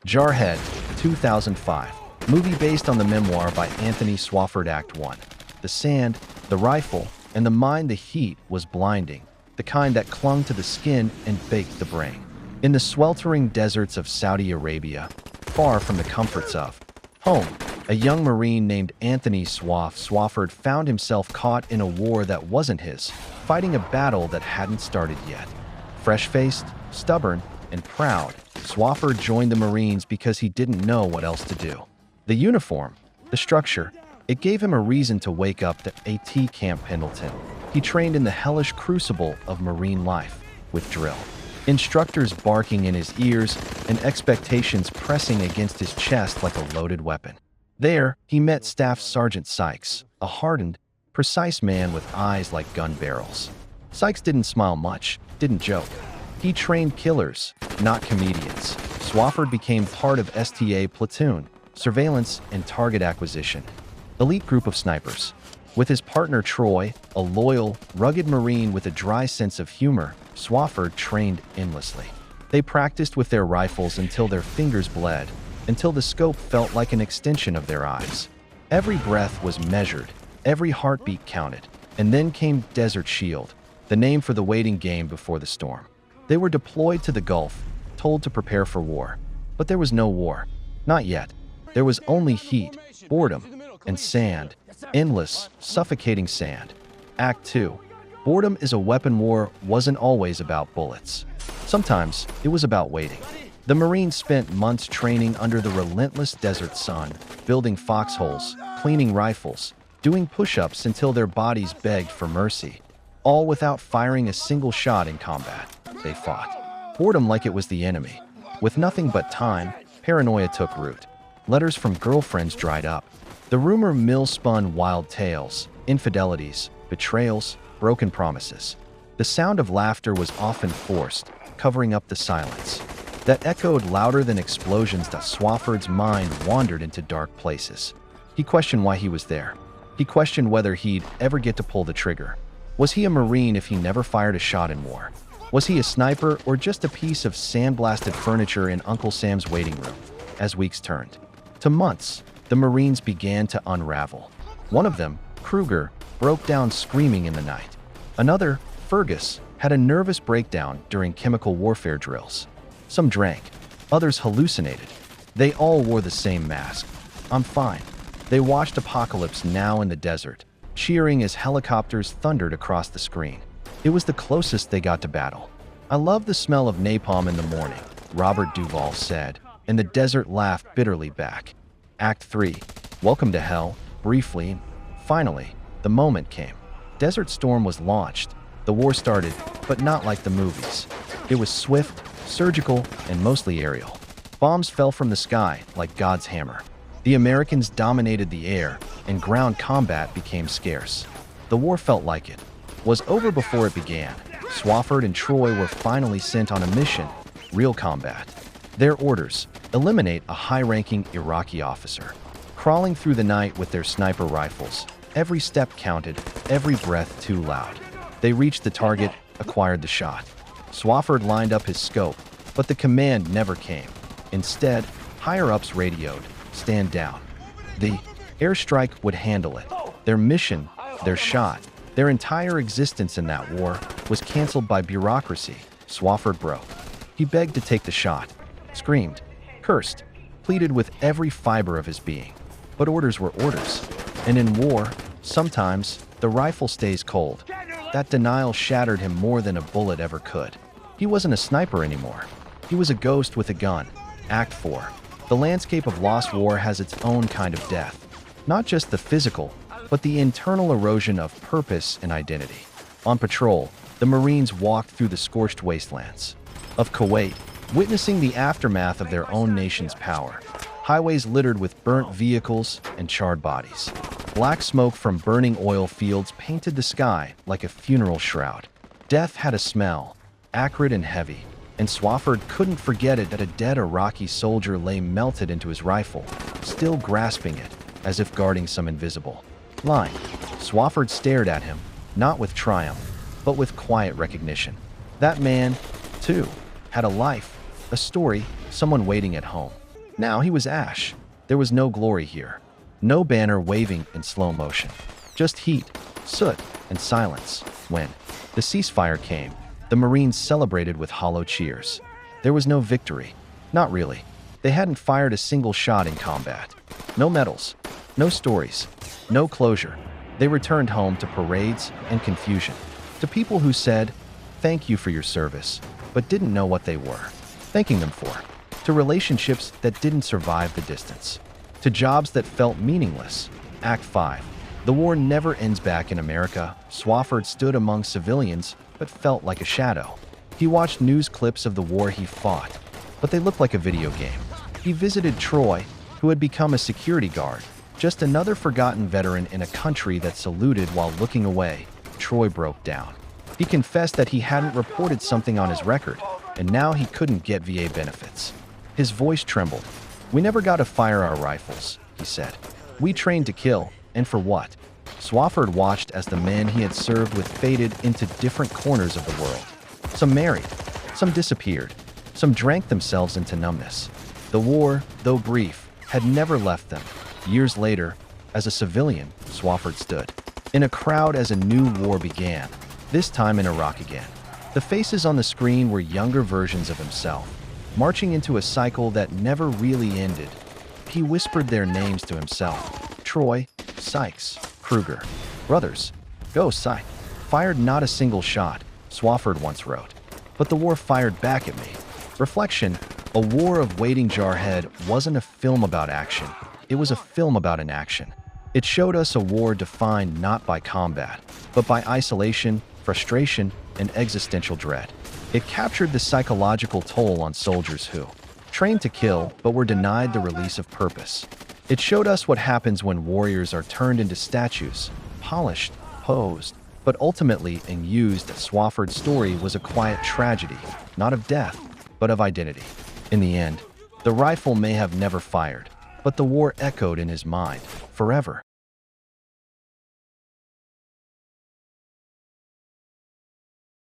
JARHEAD, 2005. Movie based on the memoir by Anthony Swafford. Act 1. The sand, the rifle, and the mind. The heat was blinding, the kind that clung to the skin and baked the brain. In the sweltering deserts of Saudi Arabia, far from the comforts of home, a young Marine named Anthony Swafford found himself caught in a war that wasn't his, fighting a battle that hadn't started yet. Fresh-faced, stubborn, and proud, Swafford joined the Marines because he didn't know what else to do. The uniform, the structure, it gave him a reason to wake up at AT Camp Pendleton. He trained in the hellish crucible of Marine life, with drill, instructors barking in his ears, and expectations pressing against his chest like a loaded weapon. There, he met Staff Sergeant Sykes, a hardened, precise man with eyes like gun barrels. Sykes didn't smile much, didn't joke. He trained killers, not comedians. Swafford became part of STA platoon, surveillance and target acquisition, elite group of snipers. With his partner Troy, a loyal, rugged Marine with a dry sense of humor, Swafford trained endlessly. They practiced with their rifles until their fingers bled, until the scope felt like an extension of their eyes. Every breath was measured, every heartbeat counted. And then came Desert Shield, the name for the waiting game before the storm. They were deployed to the Gulf, told to prepare for war. But there was no war. Not yet. There was only heat, boredom, and sand. Endless, suffocating sand. Act 2. Boredom is a weapon. War wasn't always about bullets. Sometimes it was about waiting. The Marines spent months training under the relentless desert sun, building foxholes, cleaning rifles, doing push-ups until their bodies begged for mercy. All without firing a single shot in combat. They fought boredom like it was the enemy. With nothing but time, paranoia took root. Letters from girlfriends dried up. The rumor mill spun wild tales, infidelities, betrayals, broken promises. The sound of laughter was often forced, covering up the silence. That echoed louder than explosions. Swafford's mind wandered into dark places. He questioned why he was there. He questioned whether he'd ever get to pull the trigger. Was he a Marine if he never fired a shot in war? Was he a sniper or just a piece of sandblasted furniture in Uncle Sam's waiting room? As weeks turned to months, the Marines began to unravel. One of them, Kruger, broke down screaming in the night. Another, Fergus, had a nervous breakdown during chemical warfare drills. Some drank, others hallucinated. They all wore the same mask. I'm fine. They watched Apocalypse Now in the desert, cheering as helicopters thundered across the screen. It was the closest they got to battle. I love the smell of napalm in the morning, Robert Duvall said, and the desert laughed bitterly back. Act 3. Welcome to Hell. Briefly, finally, the moment came. Desert Storm was launched. The war started, but not like the movies. It was swift, surgical, and mostly aerial. Bombs fell from the sky like God's hammer. The Americans dominated the air, and ground combat became scarce. The war felt like it was over before it began. Swafford and Troy were finally sent on a mission, real combat. Their orders: eliminate a high-ranking Iraqi officer. Crawling through the night with their sniper rifles, every step counted, every breath too loud. They reached the target, acquired the shot. Swafford lined up his scope, but the command never came. Instead, higher-ups radioed, "Stand down." The airstrike would handle it. Their mission, their shot, their entire existence in that war was canceled by bureaucracy. Swafford broke. He begged to take the shot, screamed, cursed, pleaded with every fiber of his being. But orders were orders. And in war, sometimes the rifle stays cold. That denial shattered him more than a bullet ever could. He wasn't a sniper anymore. He was a ghost with a gun. Act 4. The landscape of Lost War has its own kind of death. Not just the physical, but the internal erosion of purpose and identity. On patrol, the Marines walked through the scorched wastelands of Kuwait, witnessing the aftermath of their own nation's power. Highways littered with burnt vehicles and charred bodies. Black smoke from burning oil fields painted the sky like a funeral shroud. Death had a smell, acrid and heavy, and Swafford couldn't forget it. That a dead Iraqi soldier lay melted into his rifle, still grasping it, as if guarding some invisible line. Swafford stared at him, not with triumph, but with quiet recognition. That man, too, had a life, a story, someone waiting at home. Now he was ash. There was no glory here. No banner waving in slow motion. Just heat, soot, and silence. When the ceasefire came, the Marines celebrated with hollow cheers. There was no victory. Not really. They hadn't fired a single shot in combat. No medals. No stories. No closure. They returned home to parades and confusion. To people who said, "Thank you for your service," but didn't know what they were thanking them for. To relationships that didn't survive the distance. To jobs that felt meaningless. Act 5. The war never ends back in America. Swafford stood among civilians, but felt like a shadow. He watched news clips of the war he fought, but they looked like a video game. He visited Troy, who had become a security guard, just another forgotten veteran in a country that saluted while looking away. Troy broke down. He confessed that he hadn't reported something on his record, and now he couldn't get VA benefits. His voice trembled. "We never got to fire our rifles," he said. "We trained to kill, and for what?" Swafford watched as the men he had served with faded into different corners of the world. Some married, some disappeared, some drank themselves into numbness. The war, though brief, had never left them. Years later, as a civilian, Swafford stood in a crowd as a new war began, this time in Iraq again. The faces on the screen were younger versions of himself, marching into a cycle that never really ended. He whispered their names to himself: Troy, Sykes, Kruger. "Brothers, go, Sykes." "Fired not a single shot," Swafford once wrote. "But the war fired back at me." Reflection: A War of Waiting Jarhead wasn't a film about action. It was a film about inaction. It showed us a war defined not by combat, but by isolation, frustration, and existential dread. It captured the psychological toll on soldiers who trained to kill but were denied the release of purpose. It showed us what happens when warriors are turned into statues, polished, posed, but ultimately used. Swafford's story was a quiet tragedy, not of death, but of identity. In the end, the rifle may have never fired, but the war echoed in his mind forever.